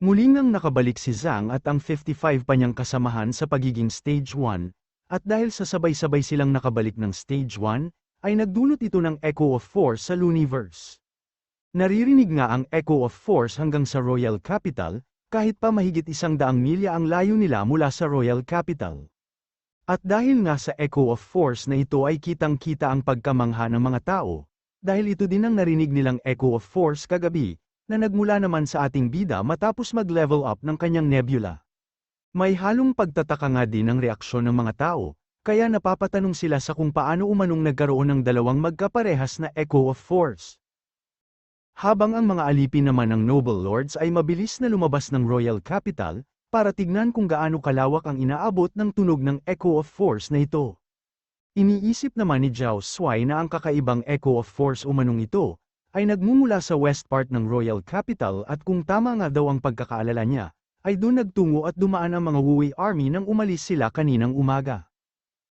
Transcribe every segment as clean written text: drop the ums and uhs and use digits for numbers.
Muli ngang nakabalik si Zhang at ang 55 pa niyang kasamahan sa pagiging Stage 1, at dahil sa sabay-sabay silang nakabalik ng Stage 1, ay nagdulot ito ng Echo of Force sa Looniverse. Naririnig nga ang Echo of Force hanggang sa Royal Capital, kahit pa mahigit 100 milya ang layo nila mula sa Royal Capital. At dahil nga sa Echo of Force na ito ay kitang-kita ang pagkamangha ng mga tao, dahil ito din ang narinig nilang Echo of Force kagabi, na nagmula naman sa ating bida matapos mag-level up ng kanyang nebula. May halong pagtataka nga din ang reaksyon ng mga tao, kaya napapatanong sila sa kung paano umanong nagkaroon ng dalawang magkaparehas na Echo of Force. Habang ang mga alipin naman ng Noble Lords ay mabilis na lumabas ng Royal Capital, para tignan kung gaano kalawak ang inaabot ng tunog ng Echo of Force na ito. Iniisip naman ni Zhao Shuai na ang kakaibang Echo of Force umanong ito, ay nagmumula sa west part ng Royal Capital at kung tama nga daw ang pagkakaalala niya, ay doon nagtungo at dumaan ang mga Wu Army nang umalis sila kaninang umaga.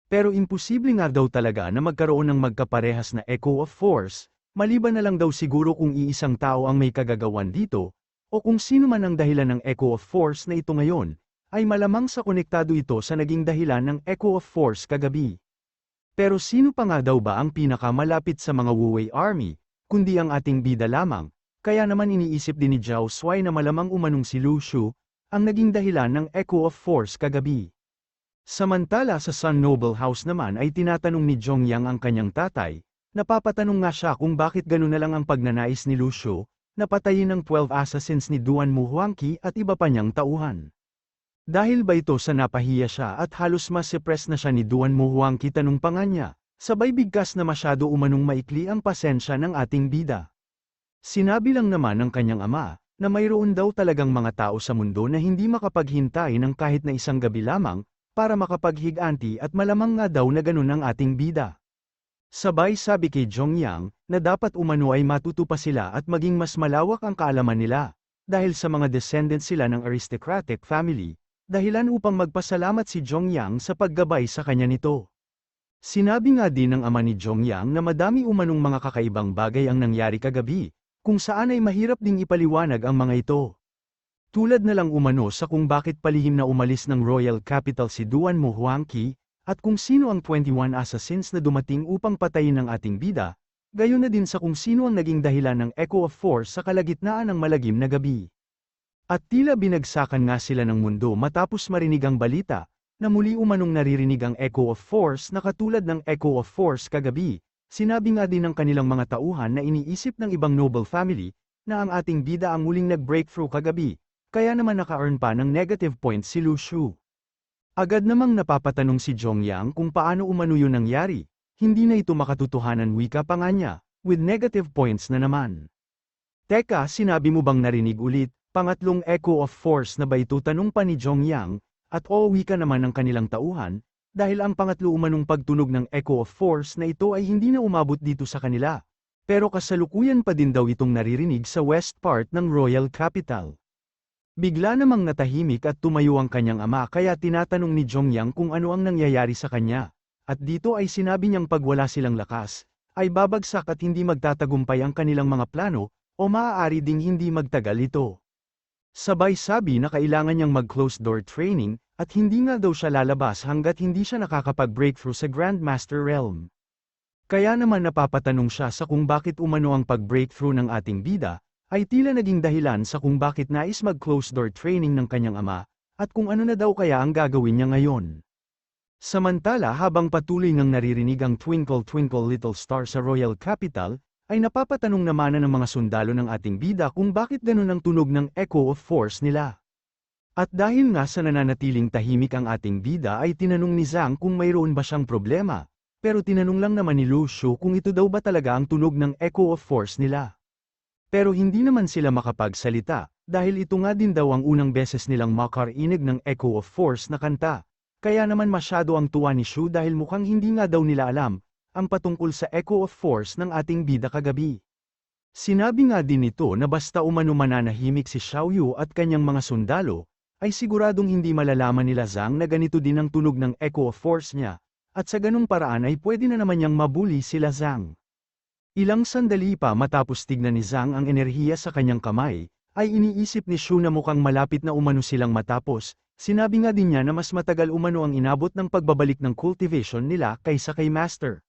Pero imposible nga daw talaga na magkaroon ng magkaparehas na Echo of Force, maliban na lang daw siguro kung iisang tao ang may kagagawan dito, o kung sino man ang dahilan ng Echo of Force na ito ngayon, ay malamang sa konektado ito sa naging dahilan ng Echo of Force kagabi. Pero sino pa nga daw ba ang pinakamalapit sa mga Wu Army, kundi ang ating bida lamang, kaya naman iniisip din ni Zhao Shuai na malamang umanong si Lu Shu, ang naging dahilan ng Echo of Force kagabi. Samantala sa Sun Noble House naman ay tinatanong ni Zhongyang ang kanyang tatay, napapatanong nga siya kung bakit gano'n na lang ang pagnanais ni Lu Shu, na patayin ng 12 assassins ni Duan Mu Huangqi at iba pa niyang tauhan. Dahil ba ito sa napahiya siya at halos ma-suppress na siya ni Duan Mu Huangqi tanong pa nga niya. Sabay bigkas na masyado umanong maikli ang pasensya ng ating bida. Sinabi lang naman ng kanyang ama, na mayroon daw talagang mga tao sa mundo na hindi makapaghintay ng kahit na isang gabi lamang, para makapaghiganti at malamang nga daw na ganun ang ating bida. Sabay sabi kay Zhongyang, na dapat umano ay matuto pa sila at maging mas malawak ang kaalaman nila, dahil sa mga descendants sila ng aristocratic family, dahilan upang magpasalamat si Zhongyang sa paggabay sa kanya nito. Sinabi nga din ng ama ni Zhongyang na madami umanong mga kakaibang bagay ang nangyari kagabi, kung saan ay mahirap ding ipaliwanag ang mga ito. Tulad na lang umano sa kung bakit palihim na umalis ng Royal Capital si Duan Mu Huangqi, at kung sino ang 21 assassins na dumating upang patayin ang ating bida, gayon na din sa kung sino ang naging dahilan ng Echo of Force sa kalagitnaan ng malagim na gabi. At tila binagsakan nga sila ng mundo matapos marinig ang balita, na muli umanong naririnig ang Echo of Force na katulad ng Echo of Force kagabi. Sinabi nga din ng kanilang mga tauhan na iniisip ng ibang noble family, na ang ating bida ang muling nag-breakthrough kagabi, kaya naman naka-earn pa ng negative points si Lu Shu. Agad namang napapatanong si Zhongyang kung paano umano yun nangyari, hindi na ito makatotohanan wika pa nga niya, with negative points na naman. Teka, sinabi mo bang narinig ulit, pangatlong Echo of Force na ba ito tanong pa ni Zhongyang? At wika naman ng kanilang tauhan, dahil ang pangatlo umanong pagtunog ng Echo of Force na ito ay hindi na umabot dito sa kanila. Pero kasalukuyan pa din daw itong naririnig sa west part ng Royal Capital. Bigla namang natahimik at tumayo ang kanyang ama kaya tinatanong ni Zhongyang kung ano ang nangyayari sa kanya. At dito ay sinabi niyang pag wala silang lakas, ay babagsak at hindi magtatagumpay ang kanilang mga plano, o maaari ding hindi magtagal ito. Sabay sabi na kailangan niyang mag-closed door training, at hindi nga daw siya lalabas hanggat hindi siya nakakapag-breakthrough sa Grandmaster Realm. Kaya naman napapatanong siya sa kung bakit umano ang pag-breakthrough ng ating bida, ay tila naging dahilan sa kung bakit nais mag-closed door training ng kanyang ama, at kung ano na daw kaya ang gagawin niya ngayon. Samantala habang patuloy ngang naririnig ang Twinkle Twinkle Little Star sa Royal Capital, ay napapatanong naman ng mga sundalo ng ating bida kung bakit ganun ang tunog ng Echo of Force nila. At dahil nga sa nananatiling tahimik ang ating bida ay tinanong ni Zhang kung mayroon ba siyang problema, pero tinanong lang naman ni Lu Shu kung ito daw ba talaga ang tunog ng Echo of Force nila. Pero hindi naman sila makapagsalita, dahil ito nga din daw ang unang beses nilang makarinig ng Echo of Force na kanta, kaya naman masyado ang tuwa ni Shu dahil mukhang hindi nga daw nila alam, ang patungkol sa Echo of Force ng ating bida kagabi. Sinabi nga din nito na basta umano mananahimik si Xiaoyu at kanyang mga sundalo, ay siguradong hindi malalaman nila Zhang na ganito din ang tunog ng Echo of Force niya, at sa ganung paraan ay pwede na naman niyang mabuli sila Zhang. Ilang sandali pa matapos tignan ni Zhang ang enerhiya sa kanyang kamay, ay iniisip ni Shu na mukhang malapit na umano silang matapos. Sinabi nga din niya na mas matagal umano ang inabot ng pagbabalik ng cultivation nila kaysa kay Master.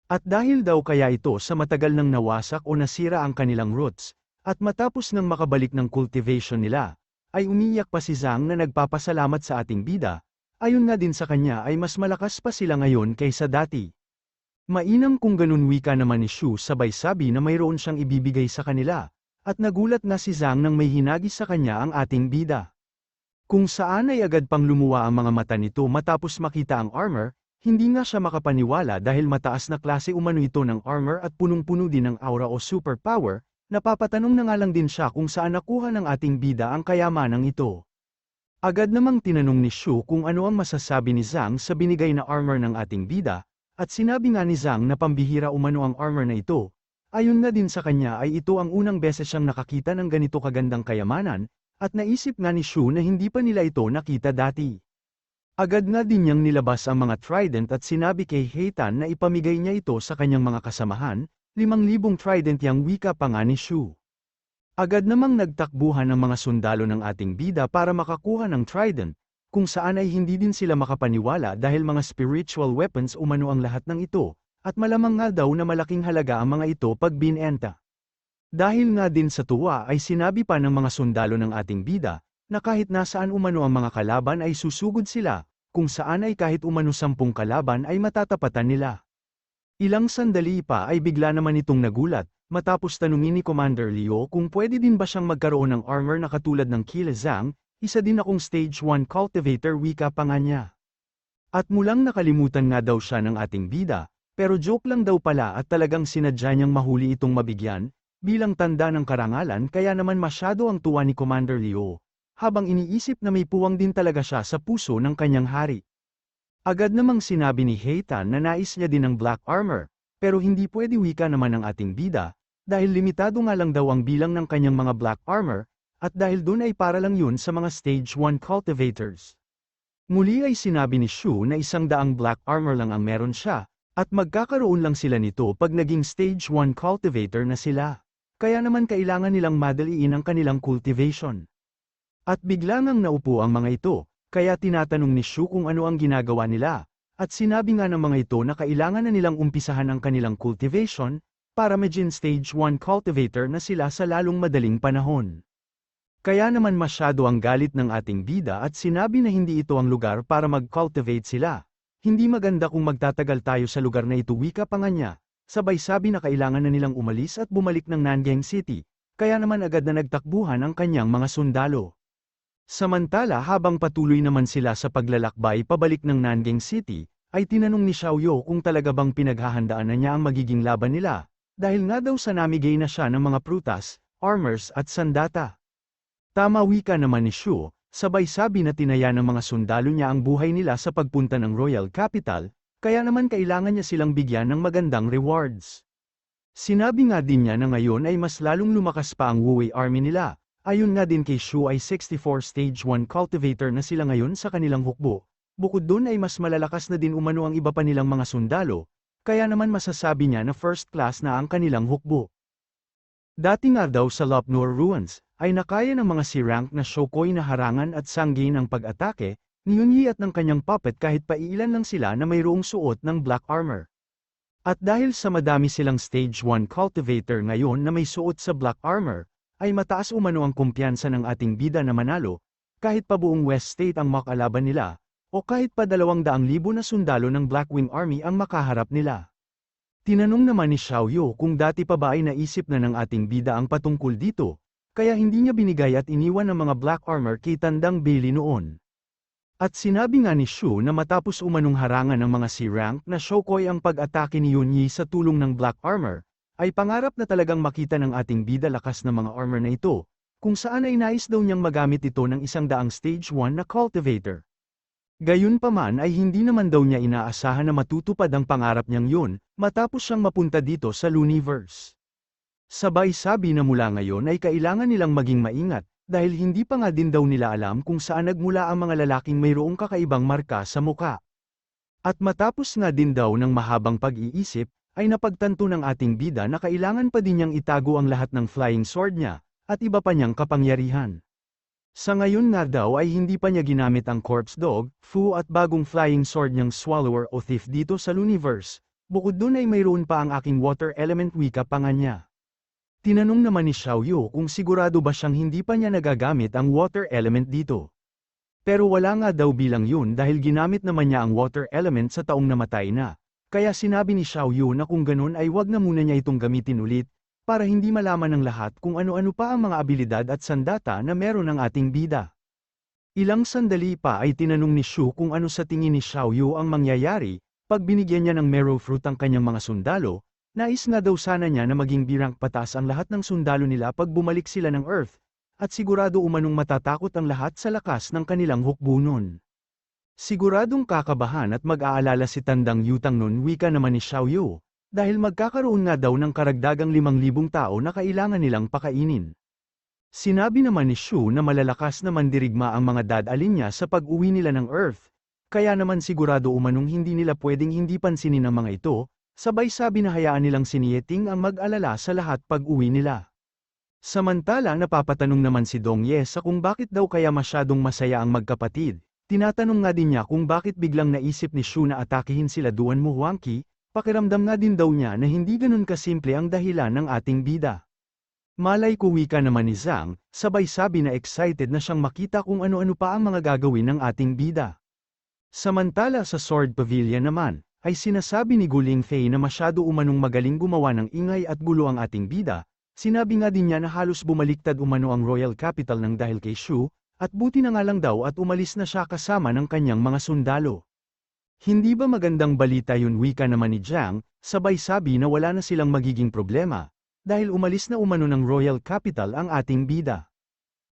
At dahil daw kaya ito sa matagal nang nawasak o nasira ang kanilang roots, at matapos nang makabalik ng cultivation nila, ay umiyak pa si Zhang na nagpapasalamat sa ating bida, ayon nga din sa kanya ay mas malakas pa sila ngayon kaysa dati. Mainam kung ganun, wika naman ni Shu, sabay sabi na mayroon siyang ibibigay sa kanila, at nagulat na si Zhang nang may hinagis sa kanya ang ating bida. Kung saan ay agad pang lumuwa ang mga mata nito matapos makita ang armor, hindi nga siya makapaniwala dahil mataas na klase umano ito ng armor at punong-puno din ng aura o superpower. Napapatanong na nga lang din siya kung saan nakuha ng ating bida ang kayamanang ito. Agad namang tinanong ni Shu kung ano ang masasabi ni Zhang sa binigay na armor ng ating bida, at sinabi nga ni Zhang na pambihira umano ang armor na ito. Ayon na din sa kanya ay ito ang unang beses siyang nakakita ng ganito kagandang kayamanan, at naisip nga ni Shu na hindi pa nila ito nakita dati. Agad nga din niyang nilabas ang mga trident at sinabi kay Heitan na ipamigay niya ito sa kanyang mga kasamahan, 5,000 trident yang wika pa nga ni Shu. Agad namang nagtakbuhan ang mga sundalo ng ating bida para makakuha ng trident, kung saan ay hindi din sila makapaniwala dahil mga spiritual weapons umano ang lahat ng ito, at malamang nga daw na malaking halaga ang mga ito pag binenta. Dahil nga din sa tuwa ay sinabi pa ng mga sundalo ng ating bida, na kahit nasaan umano ang mga kalaban ay susugod sila, kung saan ay kahit umano 10 kalaban ay matatapatan nila. Ilang sandali pa ay bigla naman itong nagulat, matapos tanungin ni Commander Liu kung pwede din ba siyang magkaroon ng armor na katulad ng kila Zhang, isa din akong stage 1 cultivator, wika pa nga niya. At mulang nakalimutan nga daw siya ng ating bida, pero joke lang daw pala at talagang sinadya niyang mahuli itong mabigyan, bilang tanda ng karangalan, kaya naman masyado ang tuwa ni Commander Liu, habang iniisip na may puwang din talaga siya sa puso ng kanyang hari. Agad namang sinabi ni Heitan na nais niya din ng black armor, pero hindi pwede, wika naman ng ating bida, dahil limitado nga lang daw ang bilang ng kanyang mga black armor, at dahil dun ay para lang yun sa mga stage 1 cultivators. Muli ay sinabi ni Shu na 100 black armor lang ang meron siya, at magkakaroon lang sila nito pag naging stage 1 cultivator na sila. Kaya naman kailangan nilang madaliin ang kanilang cultivation. At bigla ngang naupo ang mga ito, kaya tinatanong ni Shu kung ano ang ginagawa nila, at sinabi nga ng mga ito na kailangan na nilang umpisahan ang kanilang cultivation, para maging stage 1 cultivator na sila sa lalong madaling panahon. Kaya naman masyado ang galit ng ating bida at sinabi na hindi ito ang lugar para mag-cultivate sila. Hindi maganda kung magtatagal tayo sa lugar na ito, wika pa nga niya. Sabay sabi na kailangan na nilang umalis at bumalik ng Nanjing City, kaya naman agad na nagtakbuhan ang kanyang mga sundalo. Samantala habang patuloy naman sila sa paglalakbay pabalik ng Nanjing City, ay tinanong ni Xiaoyu kung talaga bang pinaghahandaan na niya ang magiging laban nila, dahil nga daw sa namigay na siya ng mga prutas, armors at sandata. Tama, wika naman ni Shu, sabay sabi na tinaya ng mga sundalo niya ang buhay nila sa pagpunta ng Royal Capital, kaya naman kailangan niya silang bigyan ng magandang rewards. Sinabi nga din niya na ngayon ay mas lalong lumakas pa ang Wuwei Army nila, ayon nga din kay Shu ay 64 stage 1 cultivator na sila ngayon sa kanilang hukbo, bukod dun ay mas malalakas na din umano ang iba pa nilang mga sundalo, kaya naman masasabi niya na first class na ang kanilang hukbo. Dati nga daw sa Lopnor Ruins, ay nakaya ng mga C-rank na Shokoi na harangan at sanggay ng pag-atake, ni Yunyi at ng kanyang puppet kahit paiilan lang sila na mayroong suot ng black armor. At dahil sa madami silang stage 1 cultivator ngayon na may suot sa black armor, ay mataas umano ang kumpiyansa ng ating bida na manalo, kahit pa buong West State ang makalaban nila, o kahit pa 200,000 na sundalo ng Blackwing Army ang makaharap nila. Tinanong naman ni Xiaoyu kung dati pa ba ay naisip na ng ating bida ang patungkol dito, kaya hindi niya binigay at iniwan ang mga black armor kay Tandang Bailey noon. At sinabi nga ni Shu na matapos umanong harangan ng mga C-rank na Shokoi ang pag-atake ni Yunyi sa tulong ng black armor, ay pangarap na talagang makita ng ating bida lakas ng mga armor na ito, kung saan ay nais daw niyang magamit ito ng 100 stage 1 na cultivator. Gayunpaman ay hindi naman daw niya inaasahan na matutupad ang pangarap niyang yun, matapos siyang mapunta dito sa Looniverse. Sabay sabi na mula ngayon ay kailangan nilang maging maingat, dahil hindi pa nga din daw nila alam kung saan nagmula ang mga lalaking mayroong kakaibang marka sa muka. At matapos nga din daw ng mahabang pag-iisip, ay napagtanto ng ating bida na kailangan pa din niyang itago ang lahat ng flying sword niya, at iba pa niyang kapangyarihan. Sa ngayon nga daw ay hindi pa niya ginamit ang Corpse Dog, Fu at bagong flying sword niyang Swallower o Thief dito sa Looniverse. Bukod dun ay mayroon pa ang aking water element wika pa nga niya. Tinanong naman ni Xiaoyu kung sigurado ba siyang hindi pa niya nagagamit ang water element dito. Pero wala nga daw bilang yun dahil ginamit naman niya ang water element sa taong namatay na. Kaya sinabi ni Xiaoyu na kung ganun ay wag na muna niya itong gamitin ulit, para hindi malaman ng lahat kung ano-ano pa ang mga abilidad at sandata na meron ng ating bida. Ilang sandali pa ay tinanong ni Shu kung ano sa tingin ni Xiaoyu ang mangyayari, pag binigyan niya ng Marrow Fruit ang kanyang mga sundalo, nais nga daw sana niya na maging birang patas ang lahat ng sundalo nila pag bumalik sila ng Earth, at sigurado umanong matatakot ang lahat sa lakas ng kanilang hukbo nun. Siguradong kakabahan at mag-aalala si Tandang Yutang nun wika naman ni Xiaoyu. Dahil magkakaroon nga daw ng karagdagang 5,000 tao na kailangan nilang pakainin. Sinabi naman ni Shu na malalakas na mandirigma ang mga dadalhin niya sa pag-uwi nila ng Earth, kaya naman sigurado umanong hindi nila pwedeng hindi pansinin ang mga ito, sabay sabi na hayaan nilang si Nieting ang mag-alala sa lahat pag-uwi nila. Samantala napapatanong naman si Dong Ye sa kung bakit daw kaya masyadong masaya ang magkapatid, tinatanong nga din niya kung bakit biglang naisip ni Shu na atakihin sila Duan Mu Huangqi. Pakiramdam nga din daw niya na hindi ganun kasimple ang dahilan ng ating bida. Malay ko wika naman ni Zhang, sabay sabi na excited na siyang makita kung ano-ano pa ang mga gagawin ng ating bida. Samantala sa Sword Pavilion naman, ay sinasabi ni Guling Fei na masyado umanong magaling gumawa ng ingay at gulo ang ating bida, sinabi nga din niya na halos bumaliktad umano ang Royal Capital ng dahil kay Shu, at buti na nga lang daw at umalis na siya kasama ng kanyang mga sundalo. Hindi ba magandang balita yun wika naman ni Jiang, sabay sabi na wala na silang magiging problema, dahil umalis na umano ng Royal Capital ang ating bida.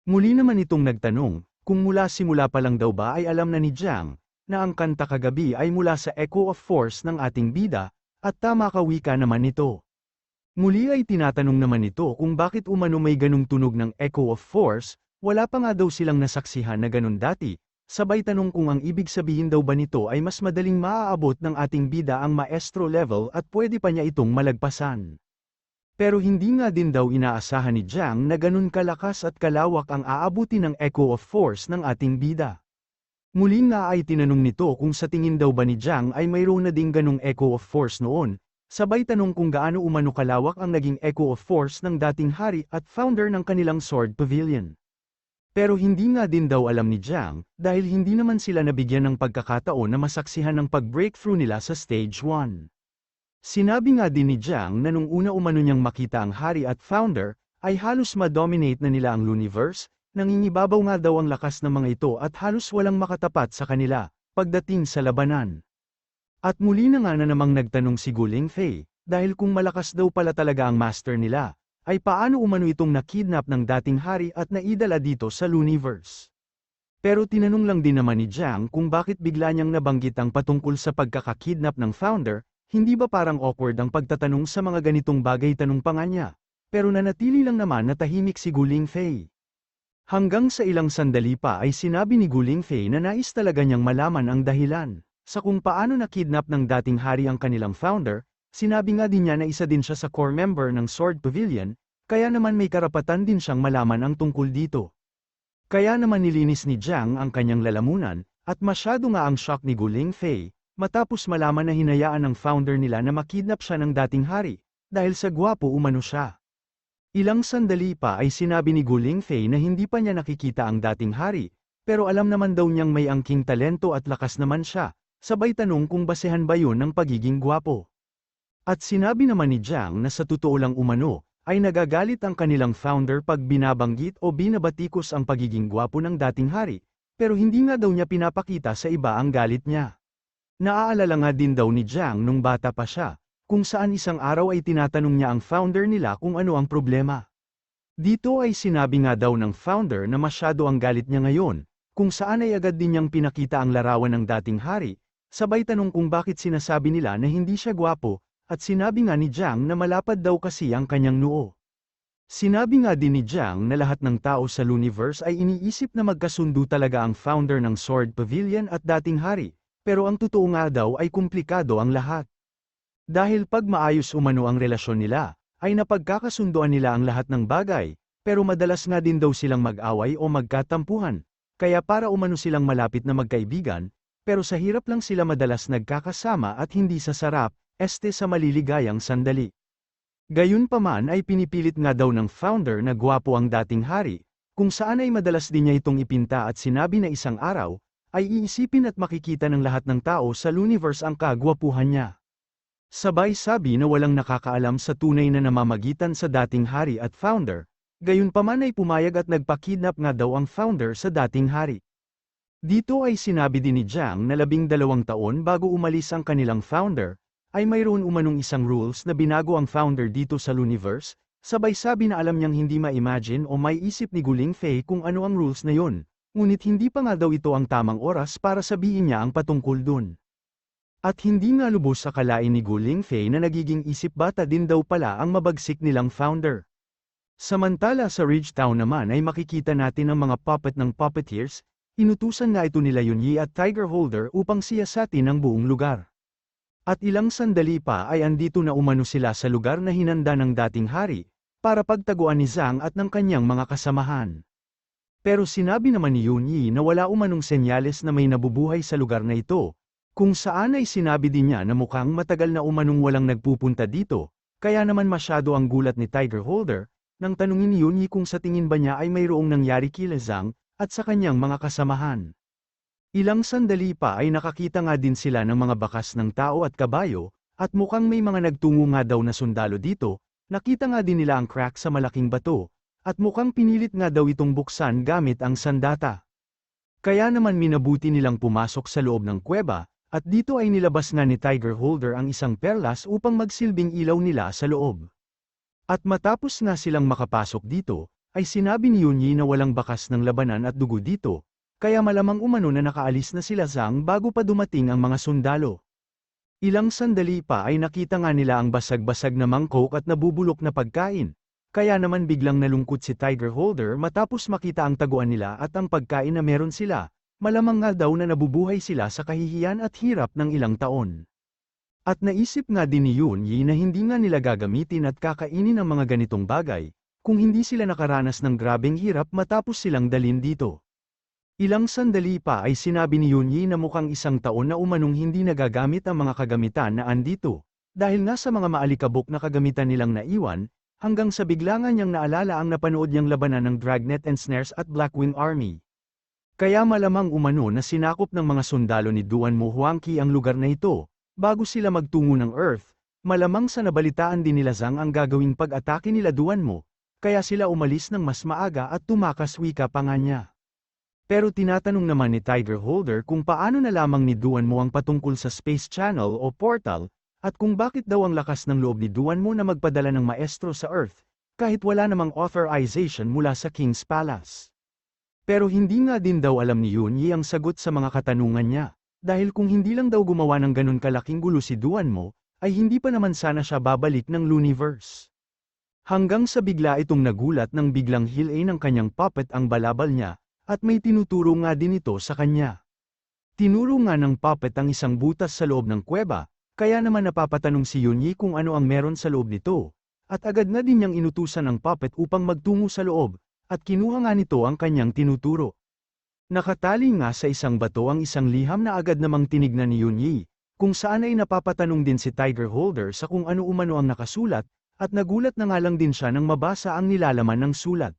Muli naman itong nagtanong, kung mula simula pa lang daw ba ay alam na ni Jiang, na ang kanta kagabi ay mula sa Echo of Force ng ating bida, at tama ka wika naman ito. Muli ay tinatanong naman ito kung bakit umano may ganung tunog ng Echo of Force, wala pa nga daw silang nasaksihan na ganun dati. Sabay tanong kung ang ibig sabihin daw ba nito ay mas madaling maaabot ng ating bida ang maestro level at pwede pa niya itong malagpasan. Pero hindi nga din daw inaasahan ni Jiang na ganun kalakas at kalawak ang aabuti ng Echo of Force ng ating bida. Muli nga ay tinanong nito kung sa tingin daw ba ni Jiang ay mayroon na ding ganung Echo of Force noon, sabay tanong kung gaano umano kalawak ang naging Echo of Force ng dating hari at founder ng kanilang Sword Pavilion. Pero hindi nga din daw alam ni Jiang, dahil hindi naman sila nabigyan ng pagkakataon na masaksihan ng pag-breakthrough nila sa Stage 1. Sinabi nga din ni Jiang na nung una umano niyang makita ang hari at founder, ay halos ma-dominate na nila ang Looniverse, nangingibabaw nga daw ang lakas ng mga ito at halos walang makatapat sa kanila, pagdating sa labanan. At muli na nga na namang nagtanong si Guling Fei, dahil kung malakas daw pala talaga ang master nila, ay paano umano itong nakidnap ng dating hari at naidala dito sa Looniverse. Pero tinanong lang din naman ni Jiang kung bakit bigla niyang nabanggit ang patungkol sa pagkakakidnap ng founder, hindi ba parang awkward ang pagtatanong sa mga ganitong bagay tanong pa nga niya, pero nanatili lang naman na tahimik si Guling Fei. Hanggang sa ilang sandali pa ay sinabi ni Guling Fei na nais talaga niyang malaman ang dahilan, sa kung paano nakidnap ng dating hari ang kanilang founder. Sinabi nga din niya na isa din siya sa core member ng Sword Pavilion, kaya naman may karapatan din siyang malaman ang tungkol dito. Kaya naman nilinis ni Jiang ang kanyang lalamunan, at masyado nga ang shock ni Guling Fei, matapos malaman na hinayaan ng founder nila na makidnap siya ng dating hari, dahil sa gwapo umano siya. Ilang sandali pa ay sinabi ni Guling Fei na hindi pa niya nakikita ang dating hari, pero alam naman daw niyang may angking talento at lakas naman siya, sabay tanong kung basehan ba yun ng pagiging gwapo. At sinabi naman ni Jiang na sa totoo lang umano, ay nagagalit ang kanilang founder pag binabanggit o binabatikos ang pagiging gwapo ng dating hari, pero hindi nga daw niya pinapakita sa iba ang galit niya. Naaalala nga din daw ni Jiang nung bata pa siya, kung saan isang araw ay tinatanong niya ang founder nila kung ano ang problema. Dito ay sinabi nga daw ng founder na masyado ang galit niya ngayon, kung saan ay agad din niyang pinakita ang larawan ng dating hari, sabay tanong kung bakit sinasabi nila na hindi siya gwapo. At sinabi nga ni Jiang na malapad daw kasi ang kanyang noo. Sinabi nga din ni Jiang na lahat ng tao sa Looniverse ay iniisip na magkasundo talaga ang founder ng Sword Pavilion at dating hari, pero ang totoo nga daw ay komplikado ang lahat. Dahil pag maayos umano ang relasyon nila, ay napagkakasunduan nila ang lahat ng bagay, pero madalas nga din daw silang mag-away o magkatampuhan, kaya para umano silang malapit na magkaibigan, pero sa hirap lang sila madalas nagkakasama at hindi sa sarap, sa maliligayang sandali. Gayunpaman ay pinipilit nga daw ng founder na gwapo ang dating hari, kung saan ay madalas din niya itong ipinta at sinabi na isang araw, ay iisipin at makikita ng lahat ng tao sa Looniverse ang kagwapuhan niya. Sabay sabi na walang nakakaalam sa tunay na namamagitan sa dating hari at founder, gayunpaman ay pumayag at nagpakidnap nga daw ang founder sa dating hari. Dito ay sinabi din ni Jiang na 12 taon bago umalis ang kanilang founder, ay mayroon umanong isang rules na binago ang founder dito sa Looniverse, sabay sabi na alam niyang hindi ma-imagine o may isip ni Guling Fei kung ano ang rules na yon, ngunit hindi pa nga daw ito ang tamang oras para sabihin niya ang patungkol dun. At hindi nga lubos akalain ni Guling Fei na nagiging isip bata din daw pala ang mabagsik nilang founder. Samantala sa Ridgetown naman ay makikita natin ang mga puppet ng puppeteers, inutusan nga ito nila Yunyi at Tiger Holder upang siyasatin ang buong lugar. At ilang sandali pa ay andito na umano sila sa lugar na hinanda ng dating hari, para pagtaguan ni Zhang at ng kanyang mga kasamahan. Pero sinabi naman ni Yunyi na wala umanong senyales na may nabubuhay sa lugar na ito, kung saan ay sinabi din niya na mukhang matagal na umanong walang nagpupunta dito, kaya naman masyado ang gulat ni Tiger Holder, nang tanungin ni Yunyi kung sa tingin ba niya ay mayroong nangyari kila Zhang, at sa kanyang mga kasamahan. Ilang sandali pa ay nakakita nga din sila ng mga bakas ng tao at kabayo, at mukhang may mga nagtungo nga daw na sundalo dito, nakita nga din nila ang crack sa malaking bato, at mukhang pinilit nga daw itong buksan gamit ang sandata. Kaya naman minabuti nilang pumasok sa loob ng kuweba, at dito ay nilabas nga ni Tiger Holder ang isang perlas upang magsilbing ilaw nila sa loob. At matapos nga silang makapasok dito, ay sinabi ni Yunyi na walang bakas ng labanan at dugo dito, kaya malamang umano na nakaalis na sila Zhang bago pa dumating ang mga sundalo. Ilang sandali pa ay nakita nga nila ang basag-basag na mangkok at nabubulok na pagkain, kaya naman biglang nalungkot si Tiger Holder matapos makita ang taguan nila at ang pagkain na meron sila. Malamang nga daw na nabubuhay sila sa kahihiyan at hirap ng ilang taon. At naisip nga din ni Yunyi na hindi nga nila gagamitin at kakainin ang mga ganitong bagay, kung hindi sila nakaranas ng grabeng hirap matapos silang dalhin dito. Ilang sandali pa ay sinabi ni Yunyi na mukhang isang taon na umanong hindi nagagamit ang mga kagamitan na andito, dahil nga sa mga maalikabok na kagamitan nilang naiwan, hanggang sa bigla nga niyang naalala ang napanood niyang labanan ng Dragnet and Snares at Blackwing Army. Kaya malamang umano na sinakop ng mga sundalo ni Duan Mo Huangqi ang lugar na ito, bago sila magtungo ng Earth, malamang sa nabalitaan din nila Zhang ang gagawing pag-atake nila Duan Mo, kaya sila umalis ng mas maaga at tumakas wika pa nga niya. Pero tinatanong naman ni Tiger Holder kung paano na lamang ni Duan Mo ang patungkol sa Space Channel o Portal, at kung bakit daw ang lakas ng loob ni Duan Mo na magpadala ng maestro sa Earth, kahit wala namang authorization mula sa King's Palace. Pero hindi nga din daw alam ni Yunyi ang sagot sa mga katanungan niya, dahil kung hindi lang daw gumawa ng ganun kalaking gulo si Duan Mo, ay hindi pa naman sana siya babalik ng Looniverse. Hanggang sa bigla itong nagulat nang biglang hilay ng kanyang puppet ang balabal niya, at may tinuturo nga din ito sa kanya. Tinuro nga ng puppet ang isang butas sa loob ng kuweba, kaya naman napapatanong si Yunyi kung ano ang meron sa loob nito, at agad na din niyang inutusan ang puppet upang magtungo sa loob, at kinuha nga nito ang kanyang tinuturo. Nakatali nga sa isang bato ang isang liham na agad namang tinignan ni Yunyi, kung saan ay napapatanong din si Tiger Holder sa kung ano umano ang nakasulat, at nagulat na nga lang din siya nang mabasa ang nilalaman ng sulat.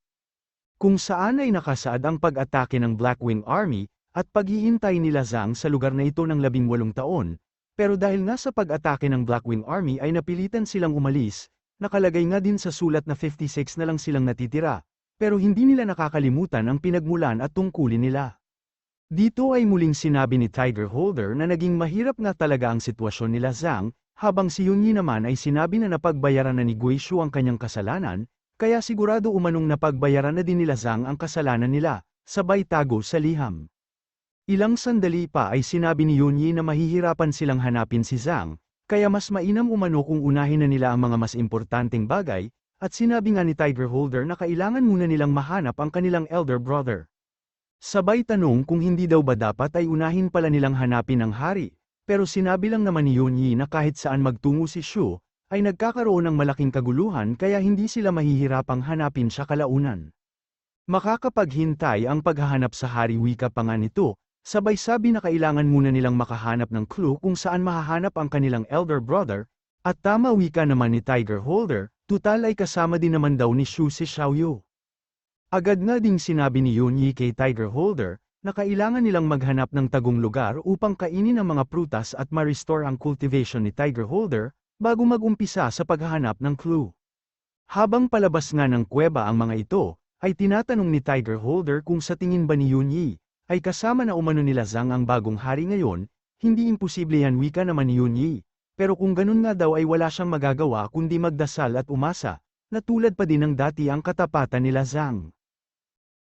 Kung saan ay nakasaad ang pag-atake ng Blackwing Army, at paghihintay nila Zhang sa lugar na ito ng 18 taon, pero dahil nga sa pag-atake ng Blackwing Army ay napilitan silang umalis, nakalagay nga din sa sulat na 56 na lang silang natitira. Pero hindi nila nakakalimutan ang pinagmulan at tungkulin nila. Dito ay muling sinabi ni Tiger Holder na naging mahirap nga talaga ang sitwasyon nila Zhang, habang si Yunyi naman ay sinabi na napagbayaran na ni Guizhou ang kanyang kasalanan, kaya sigurado umanong napagbayaran na din nila Zhang ang kasalanan nila, sabay tago sa liham. Ilang sandali pa ay sinabi ni Yunyi na mahihirapan silang hanapin si Zhang, kaya mas mainam umano kung unahin na nila ang mga mas importanteng bagay, at sinabi nga ni Tiger Holder na kailangan muna nilang mahanap ang kanilang elder brother. Sabay tanong kung hindi daw ba dapat ay unahin pala nilang hanapin ang hari, pero sinabi lang naman ni Yunyi na kahit saan magtungo si Shu, ay nagkakaroon ng malaking kaguluhan kaya hindi sila mahihirapang hanapin siya kalaunan. Makakapaghintay ang paghahanap sa hari wika pa nga nito, sabay sabi na kailangan muna nilang makahanap ng clue kung saan mahahanap ang kanilang elder brother, at tama wika naman ni Tiger Holder, tutal ay kasama din naman daw ni Shu si Xiaoyu. Agad nga ding sinabi ni Yunyi kay Tiger Holder, na kailangan nilang maghanap ng tagong lugar upang kainin ang mga prutas at ma-restore ang cultivation ni Tiger Holder, bago mag-umpisa sa paghahanap ng clue. Habang palabas nga ng kuweba ang mga ito, ay tinatanong ni Tiger Holder kung sa tingin ba ni Yunyi, ay kasama na umano nila Zhang ang bagong hari ngayon, hindi imposible yan wika naman ni Yunyi, pero kung ganun nga daw ay wala siyang magagawa kundi magdasal at umasa, na tulad pa din ng dati ang katapatan nila Zhang.